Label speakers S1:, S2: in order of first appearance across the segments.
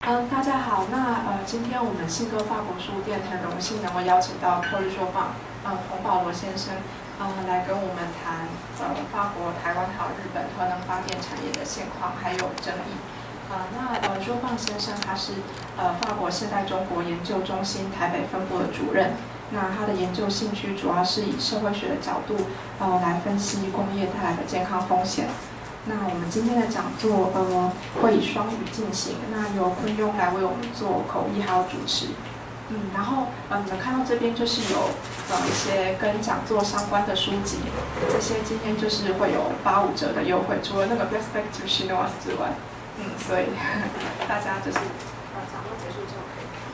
S1: 大家好。今天我们信鸽法国书店很荣幸能够邀请到克瑞说棒洪保罗先生来跟我们谈法国、台湾还有日本核能发电产业的现况还有争议。说棒先生他是法国现代中国研究中心台北分部的主任。那他的研究兴趣主要是以社会学的角度来分析工业带来的健康风险。那我们今天的讲座会以双语进行，那由坤庸来为我们做口译还有主持。然后你们看到这边就是有一些跟讲座相关的书籍，这些今天就是会有85折的优惠，除了那个 Best Back to Chinois 之外，所以大家就是讲座结束之后可以看。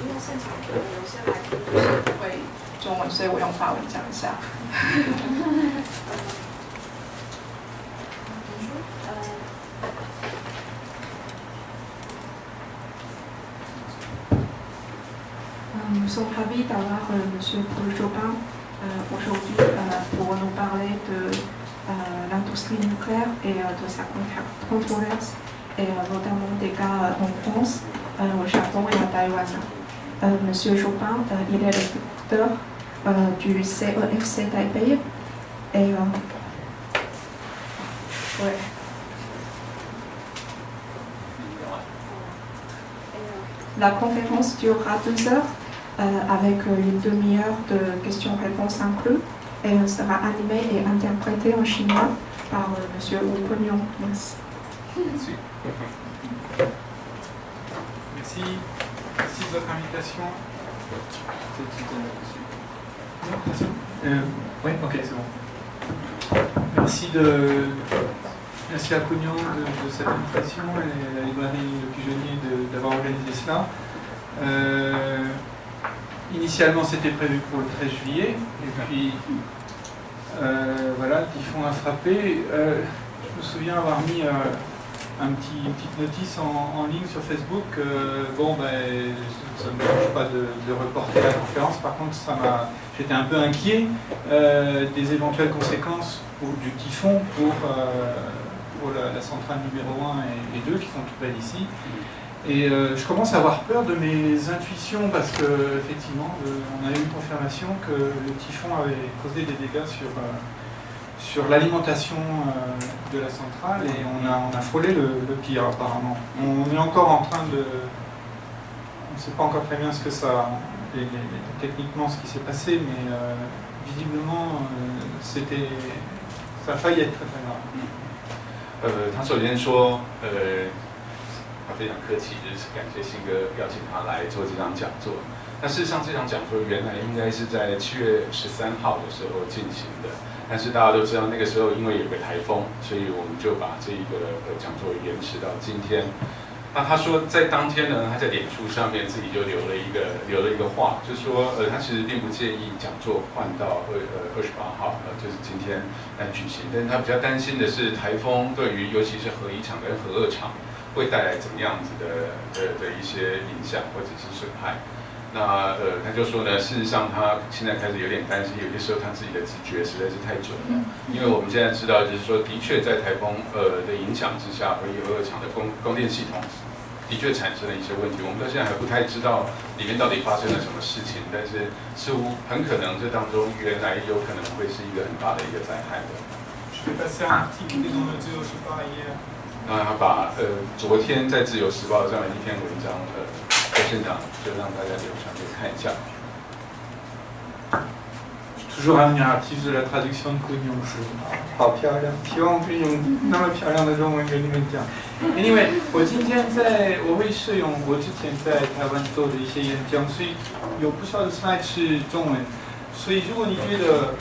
S1: 因为现场有些来宾就是不会中文，所以我用法文讲一下。Nous sommes ravis d'avoir Monsieur Paul Jobin aujourd'hui pour nous parler de l'industrie nucléaire et de sa controverse, et notamment des cas en France, au Japon et à Taïwan. Monsieur Jobin, il est le directeur du CEFC Taipei et la conférence durera 2 heures avec une demi-heure de questions-réponses inclus et sera animée et interprétée en chinois par Monsieur Wu Pognon. Merci.
S2: Merci de votre invitation. Oui, ok, c'est bon. Merci à Pognon de cette invitation et à la librairie Le Pigeonnier d'avoir organisé cela. Initialement, c'était prévu pour le 13 juillet, et puis voilà, le typhon a frappé. Je me souviens avoir mis une petite notice en ligne sur Facebook. Ça ne me dérange pas de reporter la conférence. Par contre, j'étais un peu inquiet des éventuelles conséquences du typhon pour la centrale numéro 1 et 2 qui sont tout près d'ici. Et je commence à avoir peur de mes intuitions parce qu'effectivement, on a eu une confirmation que le typhon avait causé des dégâts sur l'alimentation de la centrale, et on a frôlé le pire apparemment. On est encore en train de... On ne sait pas encore très bien ce que techniquement ce qui s'est passé, mais visiblement ça a failli être très très grave.
S3: 他首先说，他非常客气，就是感谢信哥邀请他来做这场讲座。那事实上，这场讲座原来应该是在7月13号的时候进行的，但是大家都知道那个时候因为有个台风，所以我们就把这一个讲座延迟到今天。那他说在当天呢，他在脸书上面自己就留了一个话，就是说他其实并不介意讲座换到28号，就是今天来举行，但是他比较担心的是台风对于尤其是核一厂跟核2厂会带来怎么样子的一些影响或者是损害。那他就说呢，事实上他现在开始有点担心，有些时候他自己的直觉实在是太准了，因为我们现在知道，就是说的确在台风的影响之下，核2厂的供电系统的确产生了一些问题，我们到现在还不太知道里面到底发生了什么事情，但是似乎很可能这当中原来有可能会是一个很大的一个灾害的。那他把昨天在《自由时报》这样的一篇文章在现场就让大家流传给看一下。
S2: Toujours un artiste de la traduction de Pognon， 好漂亮，希望可以用那么漂亮的中文跟你们讲。Anyway， 我今天我会适用我之前在台湾做的一些演讲，所以有不少的 slide 是中文。所以如果你觉得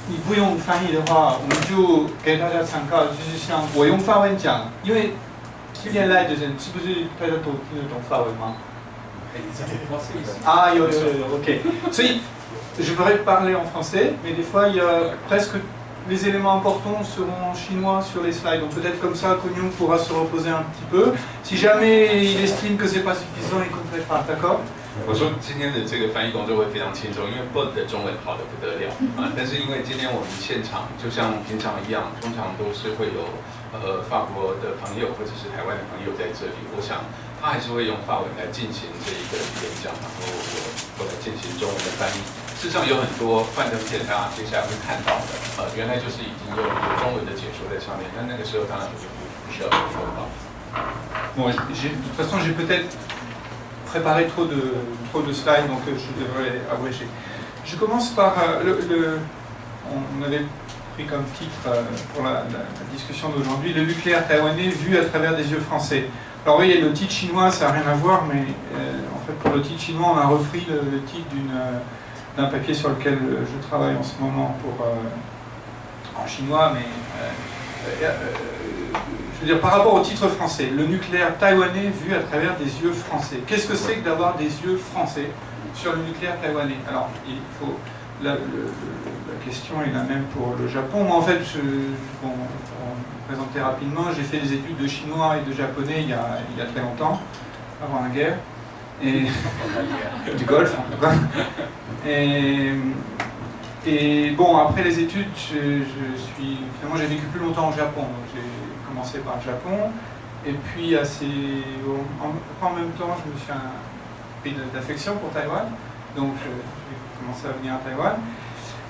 S2: 你不用翻译的话，我们就给大家参考，就是像我用法文讲，因为今天来的人是不是大家都听得懂法文吗？啊，有 ，OK。所以je voudrais parler en français, mais des fois il y a presque les éléments importants seront en chinois sur les slides. Donc peut-être comme ça, Pognon pourra se reposer un petit peu. Si jamais il estime que c'est pas suffisant, il complétera, d'accord?
S3: 我说今天的这个翻译工作会非常轻松，因为 Bud 的中文好的不得了啊。但是因为今天我们现场就像平常一样，通常都是会有法国的朋友或者是台湾的朋友在这里，我想他还是会用法文来进行这一个演讲，然后我来进行中文的翻译。事实上有很多幻灯片，大家接下来会看到的，原来就是已经有中文的解说在上面，但那个时候当然就不需要说到。
S2: Bon, de toute façon, j'ai peut-être préparé trop de slides, donc je devrais abréger. Je commence par on avait pris comme titre pour la discussion d'aujourd'hui le nucléaire taïwanais vu à travers des yeux français. Alors oui, le titre chinois, ça n'a rien à voir, mais en fait pour le titre chinois, on a repris le titre d'un papier sur lequel je travaille en ce moment en chinois, mais je veux dire par rapport au titre français, le nucléaire taïwanais vu à travers des yeux français. Qu'est-ce que c'est que d'avoir des yeux français sur le nucléaire taïwanais? Alors, il faut la question est la même pour le Japon. Moi, en fait, pour me présenter rapidement, j'ai fait des études de chinois et de japonais il y a très longtemps, avant la guerre. Et du Golfe en tout cas. Et bon, après les études, finalement j'ai vécu plus longtemps au Japon, donc j'ai commencé par le Japon, et puis en même temps je me suis pris d'affection pour Taïwan, donc j'ai commencé à venir à Taïwan.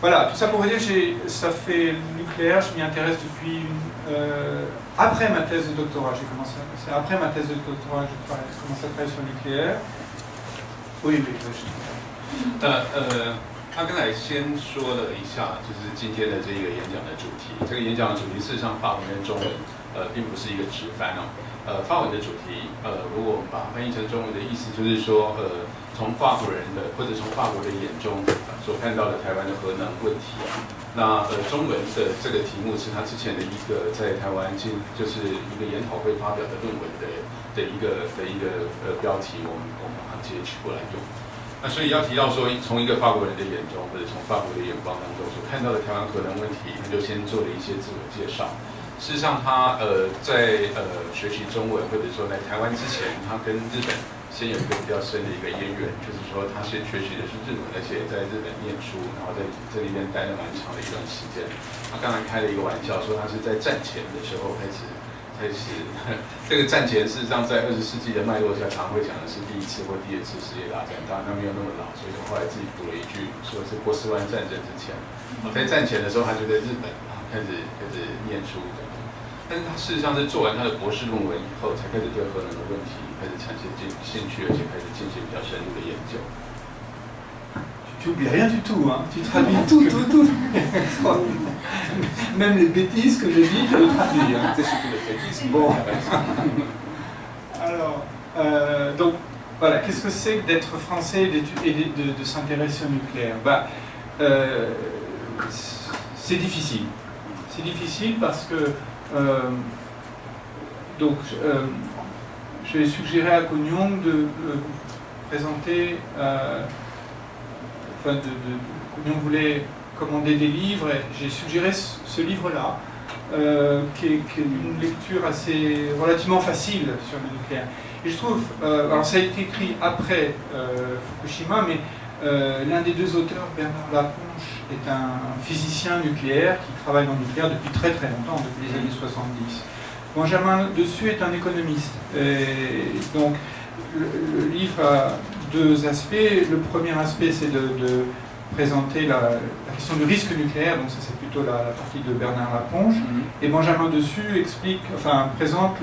S2: Voilà, tout ça pour vous dire, ça fait le nucléaire, je m'y intéresse depuis après ma thèse de doctorat. C'est après ma thèse de doctorat que j'ai commencé à travailler sur le nucléaire. Oui, oui.
S3: 他刚才先说了一下，就是今天的这个演讲的主题。这个演讲的主题事实上法文跟中文，并不是一个直翻哦。法文的主题，如果我们把它翻译成中文的意思，就是说，从法国人的或者从法国的眼中所看到的台湾的核能问题。那中文的这个题目是他之前的一个在台湾就是一个研讨会发表的论文的一个标题，我们把它截取过来用。那所以要提到说，从一个法国人的眼中，或者从法国的眼光当中所看到的台湾核能问题，他就先做了一些自我介绍。事实上，他在学习中文或者说来台湾之前，他跟日本先有一个比较深的一个渊源，就是说他先学习的是日文，而且在日本念书，然后在这里面待了蛮长的一段时间。他刚才开了一个玩笑，说他是在战前的时候开始。这个战前事实上在20世纪的脉络下，常会讲的是第一次或第二次世界大战，当然他没有那么老，所以后来自己补了一句，说是波斯湾战争之前。在战前的时候，他就在日本开始念书这样，但是他事实上是做完他的博士论文以后，才开始对核能的问题开始产生兴趣，而且开始进行比较深入的研究。
S2: Tu oublies rien du tout, hein. Tu traduis tout. Même les bêtises que je dis, je les traduis. Hein.
S3: C'est surtout les bêtises.
S2: Bon. Alors, donc, voilà, qu'est-ce que c'est que d'être français et de s'intéresser au nucléaire? C'est difficile. C'est difficile parce que, j'ai suggéré à Cognon de présenter... Cognon voulait commander des livres et j'ai suggéré ce livre-là, qui est une lecture relativement facile sur le nucléaire. Et je trouve, alors ça a été écrit après Fukushima, mais l'un des deux auteurs, Bernard Laponche, est un physicien nucléaire qui travaille dans le nucléaire depuis très très longtemps, depuis les années 70. Benjamin Dessus est un économiste. Et donc le livre a deux aspects. Le premier aspect, c'est de présenter la question du risque nucléaire, donc ça c'est plutôt la partie de Bernard Laponche. Et Benjamin Dessus présente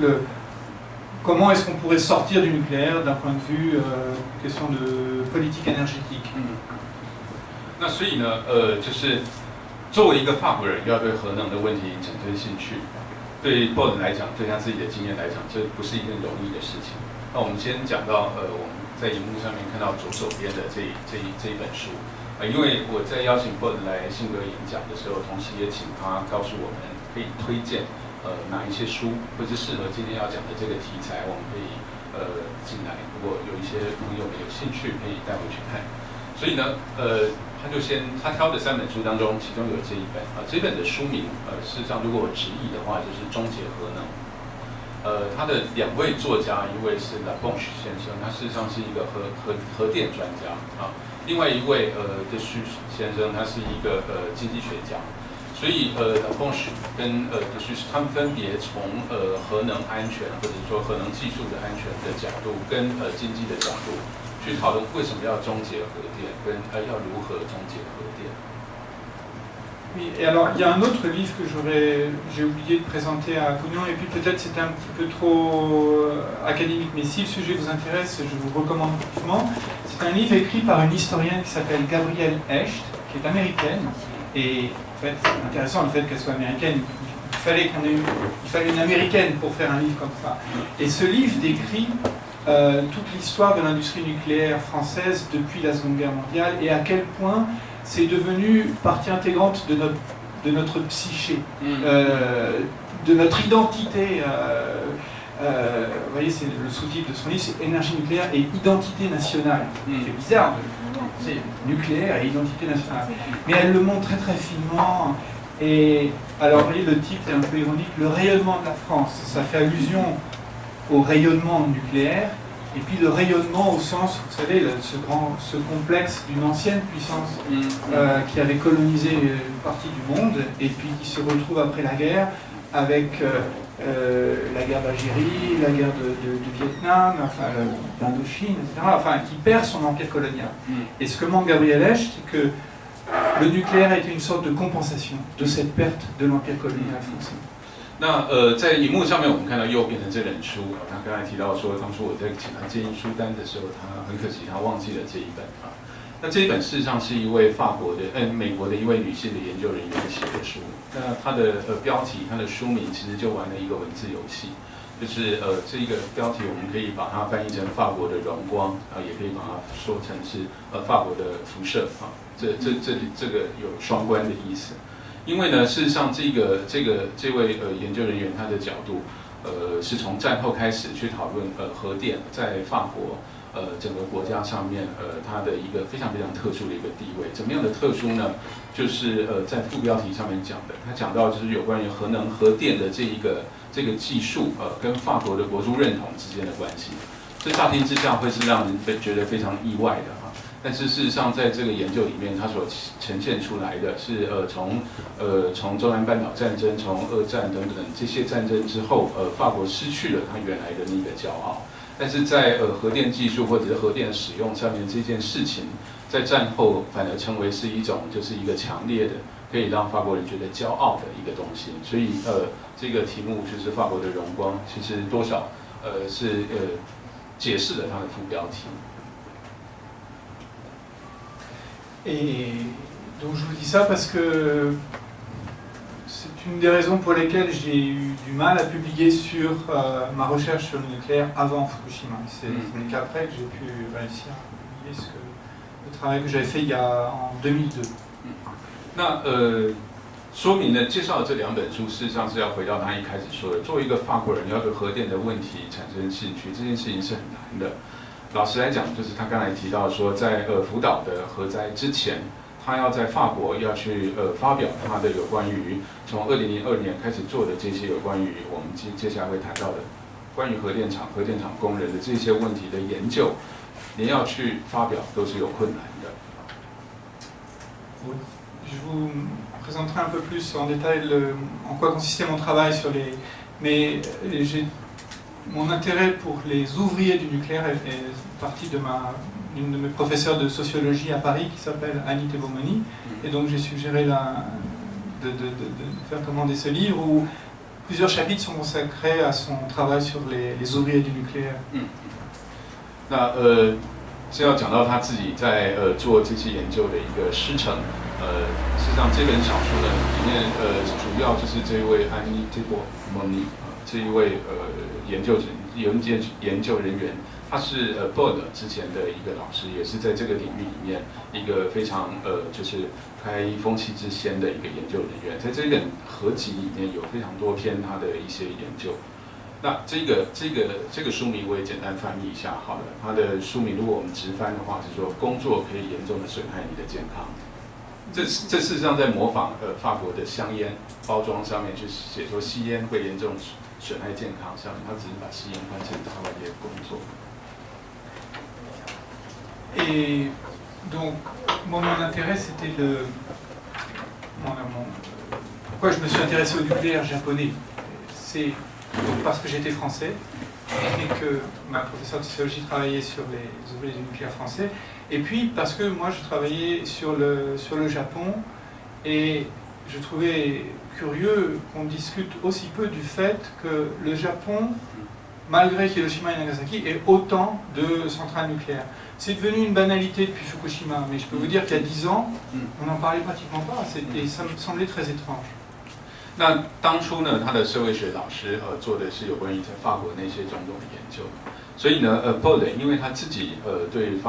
S2: comment est-ce qu'on pourrait sortir du nucléaire d'un point de vue question de politique énergétique.
S3: 那所以呢，就是作为一个法国人，要对核能的问题产生兴趣，对 Bud 来讲，对他自己的经验来讲，这不是一件容易的事情。那我们先讲到我们在荧幕上面看到左手边的这一本书，因为我在邀请 Bud 来信格演讲的时候，同时也请他告诉我们可以推荐哪一些书，或是适合今天要讲的这个题材，我们可以进来。如果有一些朋友们有兴趣，可以带回去看。所以呢，他挑的3本书当中，其中有这一本这本的书名事实上如果我直译的话，就是终结核能。他的2位作家，一位是Laplanche先生，他事实上是一个核电专家啊，另外一位Deschutes先生，他是一个经济学家。所以Laplanche跟Deschutes他们分别从核能安全或者说核能技术的安全的角度，跟经济的角度去讨论为什么要终结核电，跟要如何终结核电。
S2: Oui, et alors il y a un autre livre que j'ai oublié de présenter à Cognon, et puis peut-être c'était un petit peu trop académique, mais si le sujet vous intéresse, je vous recommande vivement. C'est un livre écrit par une historienne qui s'appelle Gabrielle Hecht, qui est américaine, et en fait c'est intéressant le fait qu'elle soit américaine. Il fallait une américaine pour faire un livre comme ça. Et ce livre décrit toute l'histoire de l'industrie nucléaire française depuis la Seconde Guerre mondiale et à quel point c'est devenu partie intégrante de notre psyché, de notre identité. Vous voyez, c'est le sous-titre de son livre, c'est Énergie nucléaire et identité nationale. C'est bizarre, c'est nucléaire et identité nationale. Mais elle le montre très très finement. Et alors, vous voyez, le titre est un peu ironique, le rayonnement de la France. Ça fait allusion au rayonnement nucléaire. Et puis le rayonnement au sens, vous savez, ce complexe d'une ancienne puissance qui avait colonisé une partie du monde et puis qui se retrouve après la guerre avec la guerre d'Algérie, la guerre du Vietnam, enfin d'Indochine, etc. Enfin, qui perd son empire colonial. Et ce que montre Gabrielle Hecht, c'est que le nucléaire a été une sorte de compensation de cette perte de l'empire colonial français.
S3: 那在荧幕上面我们看到右边的这本书，他刚才提到说，当初我在请他建议书单的时候，他很可惜他忘记了这一本啊。那这一本事实上是一位美国的一位女性的研究人员写的书。那它的标题，它的书名其实就玩了一个文字游戏，就是这一个标题我们可以把它翻译成法国的荣光啊，也可以把它说成是法国的辐射啊。这个有双关的意思。因为呢，事实上这位研究人员他的角度，是从战后开始去讨论核电在法国整个国家上面它的一个非常非常特殊的一个地位。怎么样的特殊呢？就是在副标题上面讲的，他讲到就是有关于核电的这个技术跟法国的国族认同之间的关系。这乍听之下会是让人觉得非常意外的哈。但是事实上，在这个研究里面，它所呈现出来的是，从中南半岛战争、从2战等等这些战争之后，法国失去了它原来的那个骄傲。但是在核电技术或者是核电使用上面这件事情，在战后反而成为是一种就是一个强烈的，可以让法国人觉得骄傲的一个东西。所以这个题目就是法国的荣光，其实多少是解释了它的副标题。
S2: Et donc je vous dis ça parce que c'est une des raisons pour lesquelles j'ai eu du mal à publier sur ma recherche sur le nucléaire avant Fukushima. Ce n'est qu'après que j'ai pu réussir à publier le travail que j'avais fait en 2002.
S3: 那说明呢，介绍的这2本书，事实上是要回到他一开始说的，作为一个法国人，要对核电的问题产生兴趣，这件事情是很难的。老实来讲，就是他刚才提到说，在福岛的核灾之前，他要在法国要去发表他的有关于从2002年开始做的这些有关于我们接下来会谈到的关于核电厂工人的这些问题的研究，你要去发表都是有困难的。
S2: Je vous présenterai un peu plus en détail en quoi consistait mon travail sur mais mon intérêt pour les ouvriers du nucléaire est parti d'une de mes professeurs de sociologie à Paris qui s'appelle Annie Tebomoni. Et donc j'ai suggéré de faire commander ce livre où plusieurs chapitres sont consacrés à son travail sur les ouvriers du nucléaire.
S3: 那是要讲到他自己在做这些研究的一个师承。事实上这本小说呢里面主要就是这一位安妮·蒂波莫尼这一位研究人员，他是Bode之前的一个老师，也是在这个领域里面一个非常就是开风气之先的一个研究人员。在这本合集里面有非常多篇他的一些研究。那这个书名我也简单翻译一下好了。它的书名如果我们直翻的话是说工作可以严重的损害你的健康。这事实上在模仿法国的香烟包装上面去写说吸烟会严重损害健康上面，他只是把吸烟换成他的一些工作。
S2: Et donc, mon intérêt, c'était pourquoi je me suis intéressé au nucléaire japonais. C'est parce que j'étais français et que ma professeure de sociologie travaillait sur les ouvriers du nucléaire français. Et puis parce que moi, je travaillais sur le Japon et je trouvais curieux qu'on discute aussi peu du fait que le Japon, malgré Hiroshima et Nagasaki, ait autant de centrales nucléaires. C'est devenu une banalité depuis Fukushima, mais je peux vous dire qu'il y a 10 ans, on n'en parlait pratiquement pas, et ça me semblait très étrange.
S3: 那当初呢，他的社会学老师做的是有关于在法国那些种种的研究，所以呢Paul 因为他自己对日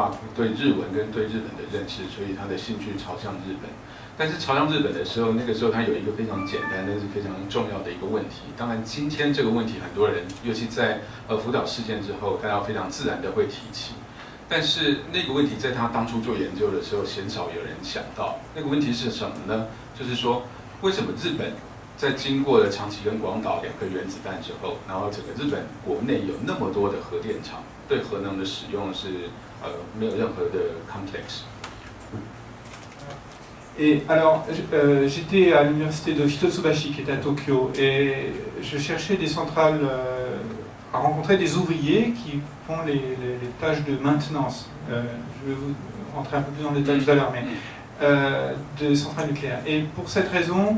S3: 文跟对日本的认识，所以他的兴趣朝向日本。但是朝向日本的时候，那个时候他有一个非常简单但是非常重要的一个问题。当然，今天这个问题很多人，尤其在福岛事件之后，大家非常自然的会提起。但是那个问题在他当初做研究的时候，鲜少有人想到。那个问题是什么呢？就是说，为什么日本在经过了长崎跟广岛2颗原子弹之后，然后整个日本国内有那么多的核电厂，对核能的使用是没有任何的 complex。Et
S2: alors, j'étais à l'université de Hitotsubashi qui était à Tokyo et je cherchais des centrales à rencontrer des ouvriers qui font les tâches de maintenance. Je vais vous rentrer un peu plus dans le détail tout à l'heure, mais des centrales nucléaires. Et pour cette raison,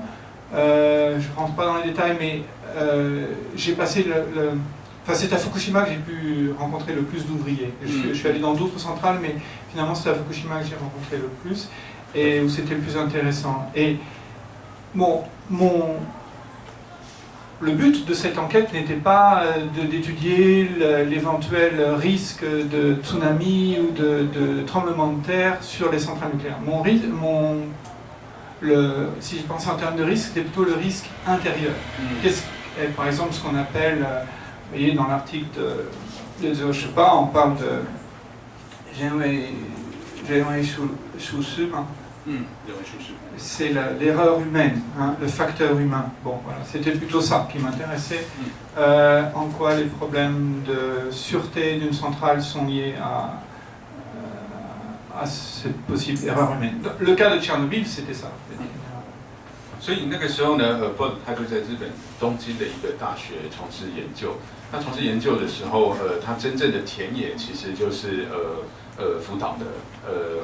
S2: je ne rentre pas dans les détails, mais j'ai passé Enfin, c'est à Fukushima que j'ai pu rencontrer le plus d'ouvriers. Je suis allé dans d'autres centrales, mais finalement c'est à Fukushima que j'ai rencontré le plus et où c'était le plus intéressant. Et bon, le but de cette enquête n'était pas d'étudier l'éventuel risque de tsunami ou de tremblement de terre sur les centrales nucléaires. Si je pensais en termes de risque, c'était plutôt le risque intérieur. Par exemple, ce qu'on appelle, vous voyez, dans l'article de Zoshiba, on parle de c'est l'erreur humaine, hein, le facteur humain. Bon, voilà, c'était plutôt ça qui m'intéressait. En quoi les problèmes de sûreté d'une centrale sont liés à cette possible erreur humaine. Le cas de Tchernobyl, c'était ça.
S3: 所以那个时候呢，Paul 他就在日本东京的一个大学从事研究。他从事研究的时候，他真正的田野其实就是福岛的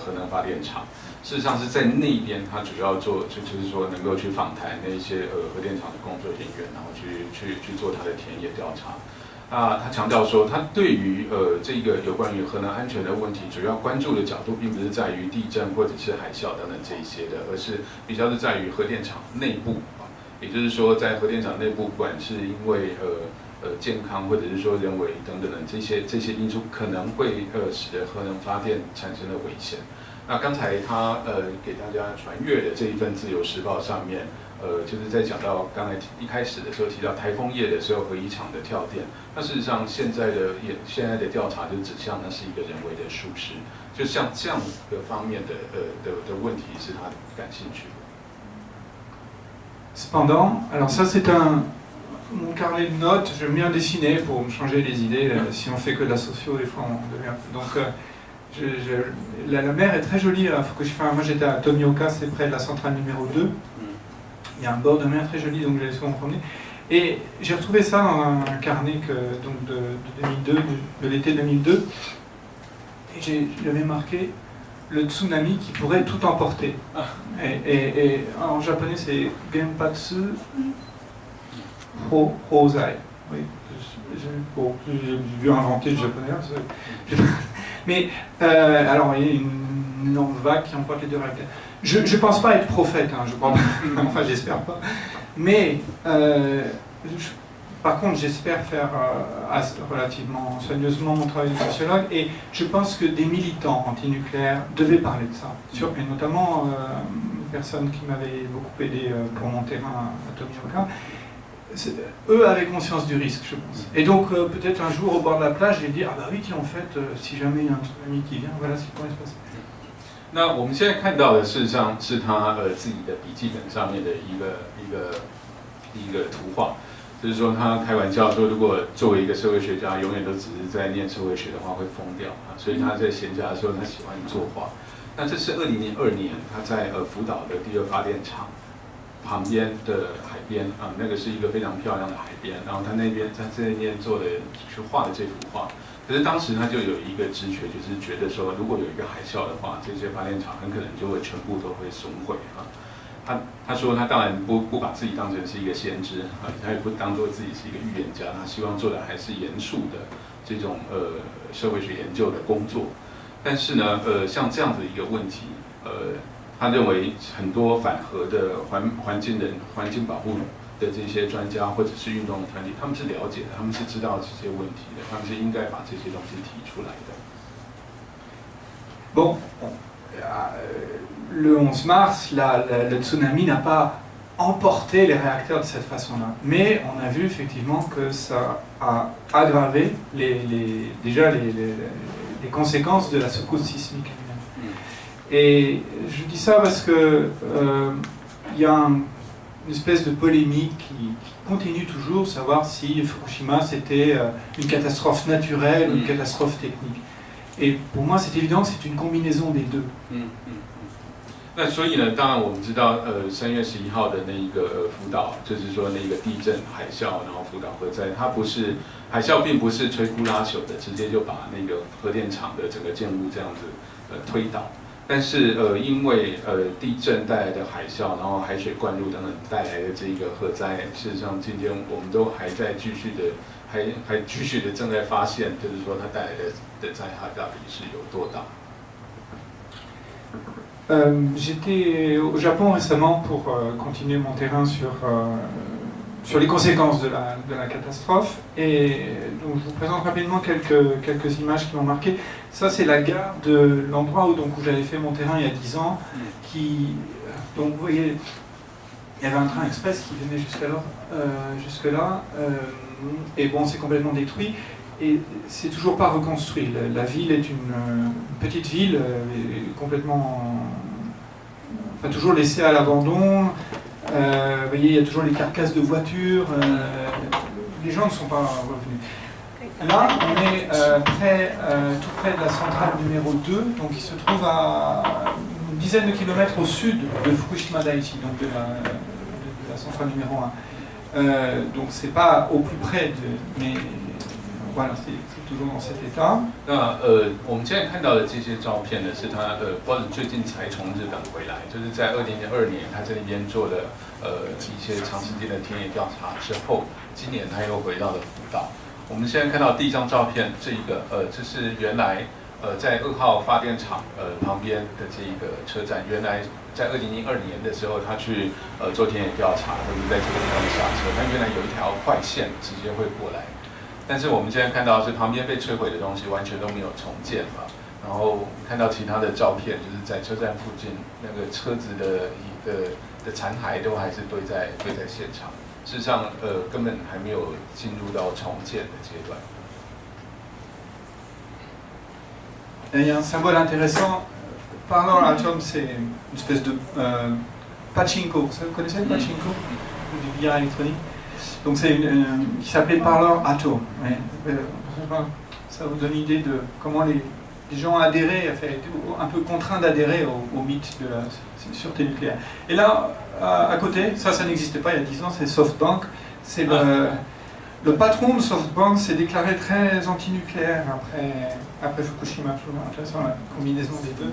S3: 核能发电厂。事实上是在那边，他主要做就是说能够去访谈那些核电厂的工作人员，然后去做他的田野调查。他强调说，他对于这个有关于核能安全的问题，主要关注的角度并不是在于地震或者是海啸等等这一些的，而是比较是在于核电厂内部也就是说，在核电厂内部，不管是因为健康或者是说人为等等的这些因素，可能会使得核能发电产生了危险。那刚才他给大家传阅的这一份《自由时报》上面。就是在讲到刚才一开始的时候提到台风夜的时候核一厂的跳电，那事实上现在的调查就指向那是一个人为的疏失，就像这样的方面的问题是他感兴趣的。
S2: Cependant, alors ça c'est mon carnet de notes, j'aime bien dessiner pour me changer les idées. Si on fait que de la socio, des fois on devient. Donc la mer est très jolie à Fukushima. Moi j'étais à Tomioka, c'est près de la centrale numéro 2. Il y a un bord de mer très joli, donc j'allais souvent me promener. Et j'ai retrouvé ça dans un carnet donc de 2002, de l'été 2002. Et j'avais marqué le tsunami qui pourrait tout emporter. Et en japonais c'est Genpatsu Hozai. Oui, j'ai dû inventer le japonais. Mais alors il y a une énorme vague qui emporte les deux réacteurs. Je ne pense pas être prophète, hein, je crois pas. Enfin, j'espère pas. Mais, par contre, j'espère faire relativement soigneusement mon travail de sociologue. Et je pense que des militants antinucléaires devaient parler de ça. Et notamment, une personne qui m'avait beaucoup aidé pour mon terrain à Tomioka. Eux avaient conscience du risque, je pense. Et donc, peut-être un jour, au bord de la plage, j'ai dit, ah bah oui, tiens, en fait, si jamais il y a un tsunami qui vient, voilà ce qui pourrait se passer.
S3: 那我们现在看到的，事实上是他自己的笔记本上面的一个图画。就是说他开玩笑说，如果作为一个社会学家，永远都只是在念社会学的话，会疯掉啊。所以他在闲暇的时候，他喜欢作画。那这是2002年他在福岛的第2发电厂旁边的海边啊，那个是一个非常漂亮的海边。然后他那边在这边做的去画的这幅画。可是当时他就有一个直觉，就是觉得说，如果有一个海啸的话，这些发电厂很可能就会全部都会损毁啊。他说他当然不把自己当成是一个先知啊，他也不当做自己是一个预言家，他希望做的还是严肃的这种社会学研究的工作。但是呢，像这样子一个问题，他认为很多反核的环境保护的这些专家或者是运动团体，他们是了解的，他们是知道这些问题的，他们是应该把这些东西提出来的。
S2: Bon, le 11 mars, le tsunami n'a pas emporté les réacteurs de cette façon-là. Mais on a vu effectivement que ça a aggravé déjà les conséquences de la secousse sismique elle-même. Et je dis ça parce que il y a une espèce de polémique qui continue toujours, savoir si Fukushima c'était une catastrophe naturelle ou une catastrophe technique. Et pour moi, c'est évident que c'est une combinaison des deux.
S3: 那所以呢，当然我们知道，3月11号的那一个福岛，就是说那个地震、海啸，然后福岛核灾，它不是海啸，并不是摧枯拉朽的，直接就把那个核电厂的整个建物这样子推倒。但是因为地震带来的海啸，然后海水灌入等等带来的这个核灾，事实上今天我们都还在继续的，还继续的正在发现，就是说它带来的灾害到底是有多大。
S2: J'étais au Japon récemment pour continuer mon terrain sur les conséquences de la catastrophe. Et donc je vous présente rapidement quelques images qui m'ont marqué. Ça c'est la gare de l'endroit où j'avais fait mon terrain il y a 10 ans. Donc vous voyez, il y avait un train express qui venait jusque là. Et bon, c'est complètement détruit. Et c'est toujours pas reconstruit. La ville est une petite ville complètement, enfin toujours laissée à l'abandon. Vous voyez, il y a toujours les carcasses de voitures. Les gens ne sont pas revenus. Là, on est tout près de la centrale numéro 2, donc qui se trouve à une dizaine de kilomètres au sud de Fukushima Daiichi, donc de la centrale numéro 1. Donc c'est pas au plus près mais voilà, c'est toujours dans cet état.
S3: 那我们现在看到的这些照片呢，是他包子最近才从日本回来，就是在2002年他在那边做了一些长时间的田野调查之后，今年他又回到了福岛。我们现在看到第一张照片，这是原来在2号发电厂旁边的这一个车站，原来在2002年的时候，他去做田野调查，或者在这个地方下车，他原来有一条快线直接会过来。但是我们现在看到是旁边被摧毁的东西完全都没有重建了，然后看到其他的照片，就是在车站附近那个车子的残骸都还是堆在现场，事实上根本还没有进入到重建的阶段。
S2: Il y a un symbole intéressant. Parlant Atom, c'est une espèce de pachinko. Vous connaissez le pachinko, du billard électronique? Donc c'est qui s'appelait Parlor Atom. Ça vous donne une idée de comment les gens adhéraient, étaient un peu contraints d'adhérer au mythe de la sûreté nucléaire. Et là, à côté, ça n'existait pas il y a 10 ans, c'est SoftBank. C'est le patron de SoftBank s'est déclaré très anti-nucléaire après Fukushima. Intéressant la combinaison des deux.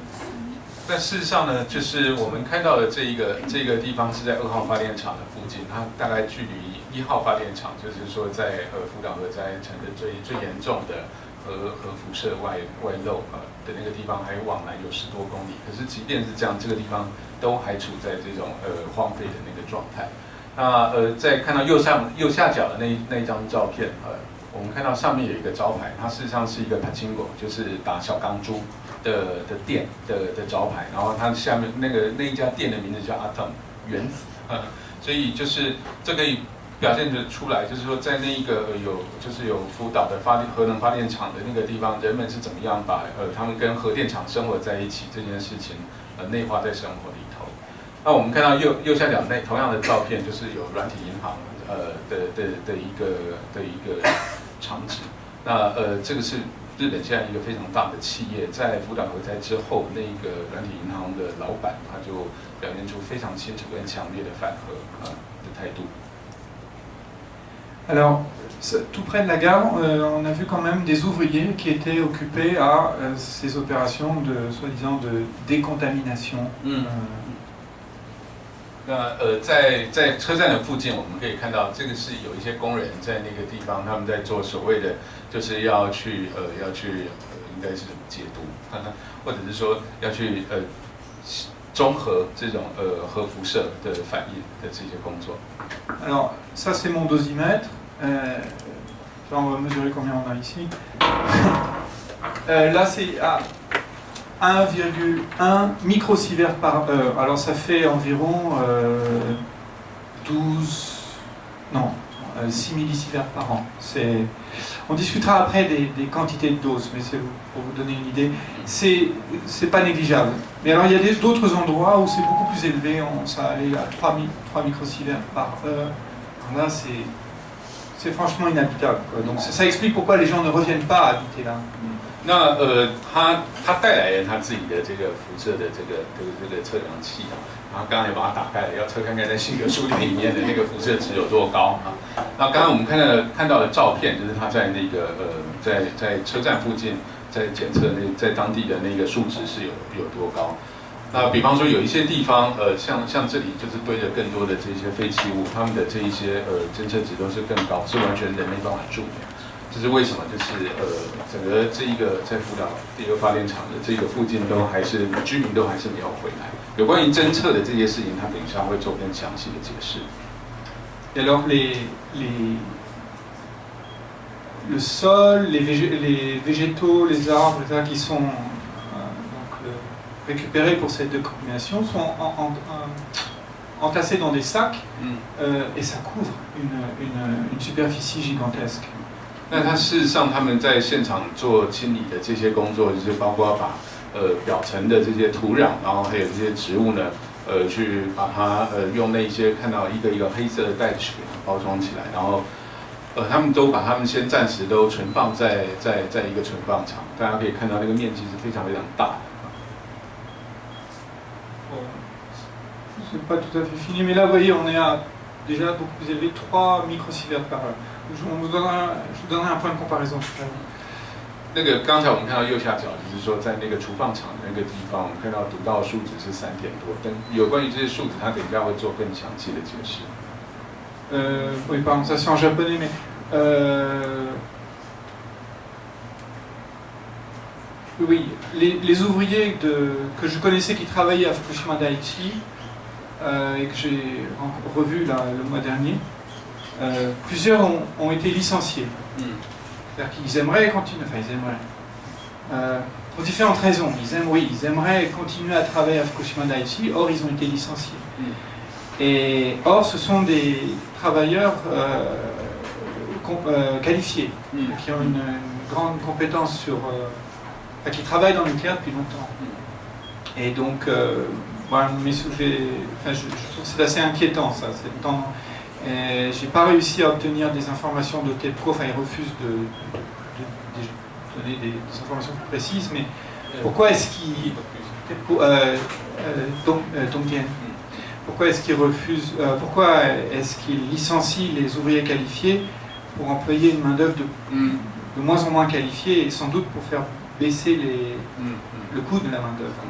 S3: 但事实上呢，就是我们看到的这个地方是在2号发电厂的附近，它大概距离1号发电厂，就是说在福岛核灾产生最严重的核辐射外漏的那个地方，还往南有10多公里。可是即便是这样，这个地方都还处在这种荒废的那个状态。那在看到右下角的那一张照片，我们看到上面有一个招牌，它事实上是一个pachinko，就是打小钢珠的店的招牌，然后它下面那一家店的名字叫 Atom 原子，所以就是这个表现得出来，就是说在那一个有福岛的核能发电厂的那个地方，人们是怎么样把他们跟核电厂生活在一起这件事情内化在生活里头。那我们看到右下角那同样的照片，就是有软体银行的一个场址。那这个是日本现在一个非常大的企业，在福岛核灾之后，那个软体银行的老板他就表现出非常清楚跟强烈的反核的态度。
S2: Alors, tout près de la gare, on a vu quand même des ouvriers qui étaient occupés à ces opérations de soi-disant de décontamination.
S3: 那在车站的附近，我们可以看到，这个是有一些工人在那个地方，他们在做所谓的，就是要去应该是怎么解读，或者是说要去中和这种核辐射的反应的这些工作。
S2: Alors, ça c'est mon dosimètre. On va mesurer combien on a ici. Là c'est à 1,1 microsieverts par heure. Alors ça fait environ 6 millisieverts par an. On discutera après des quantités de doses, mais c'est pour vous donner une idée. C'est pas négligeable. Mais alors il y a d'autres endroits où c'est beaucoup plus élevé. Ça allait à 3 microsieverts par heure. Alors là c'est franchement inhabitable, quoi. Donc ça explique pourquoi les gens ne reviennent pas habiter là.
S3: 那他带来了他自己的这个辐射的这个测量器啊，然后刚刚也把它打开了，要测看看在信格书店里面的那个辐射值有多高啊。那刚刚我们看到的照片，就是他在那个在车站附近在检测在当地的那个数值是有多高。那比方说有一些地方像这里就是堆着更多的这些废弃物，他们的这一些侦测值都是更高，是完全人没办法助眠。这是为什么？就是整个这一个在福岛第一个发电厂的这个附近都还是居民都还是没有回来。有关于侦测的这些事情，他等一下会做更详细的解释。
S2: Et alors le sol, les végétaux, les arbres, etc., qui sont récupérés pour cette décontamination sont entassés dans des sacs et ça couvre une superficie gigantesque.
S3: 那他事实上他们在现场做清理的这些工作，就是包括把表层的这些土壤，然后还有这些植物呢，去把它用那些看到一个一个黑色的袋子给它包装起来，然后他们都把它们先暂时都存放在一个存放场，大家可以看到那个面积是非常非常大的。
S2: C'est pas tout à fait fini, mais là vous voyez on est à déjà beaucoup plus élevé, 3 microsieverts par heure. Je vous donnerai un point de comparaison tout à l'heure.
S3: 那个刚才我们看到右下角，就是说在那个储放场的那个地方，我们看到读到的数值是3点多，但有关于这些数值，他等一下会做更详细的解释。
S2: Oui, pardon, ça c'est en japonais, mais oui, les ouvriers que je connaissais qui travaillaient à Fukushima Daiichi et que j'ai revu là, le mois dernier, plusieurs ont été licenciés. C'est-à-dire qu'ils aimeraient continuer, enfin ils aimeraient, pour différentes raisons. Ils aimeraient continuer à travailler à Fukushima Daiichi, or ils ont été licenciés. Et or ce sont des travailleurs qualifiés, qui ont une grande compétence qui travaillent dans le nucléaire depuis longtemps. Et donc, voilà, je trouve que c'est assez inquiétant ça. J'ai pas réussi à obtenir des informations de TEPCO, enfin ils refusent de donner des informations plus précises, mais pourquoi est-ce qu'ils pourquoi est-ce qu'ils refusent, pourquoi est-ce qu'ils licencient les ouvriers qualifiés pour employer une main-d'œuvre de moins en moins qualifiée et sans doute pour faire baisser le coût de la main-d'œuvre.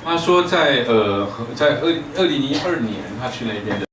S3: 他说在2012年他去那边的